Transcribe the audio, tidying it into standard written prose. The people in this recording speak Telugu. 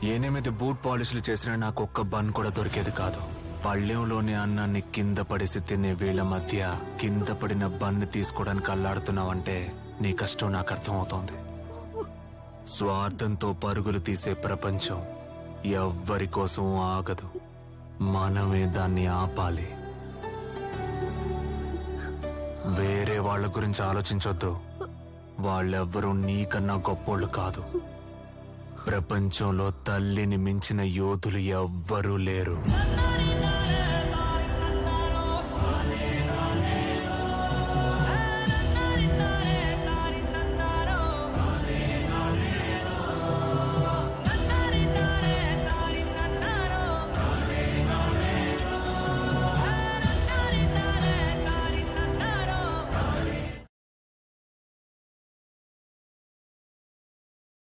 8 బూట్ పాలిష్లు చేసిన నాకు ఒక్క బన్ కూడా దొరికేది కాదు. పళ్ళెంలోని అన్నాన్ని కింద పడేసి తినే వీళ్ళ మధ్య కింద పడిన బన్ను తీసుకోవడానికి అల్లాడుతున్నావంటే నీ కష్టం నాకు అర్థమవుతోంది. స్వార్థంతో పరుగులు తీసే ప్రపంచం ఎవ్వరి కోసం ఆగదు. మనమే దాన్ని ఆపాలి. వేరే వాళ్ళ గురించి ఆలోచించొద్దు. వాళ్ళెవ్వరూ నీకన్నా గొప్పోళ్ళు కాదు. ప్రపంచంలో తల్లిని మించిన యోధులు ఎవ్వరూ లేరు.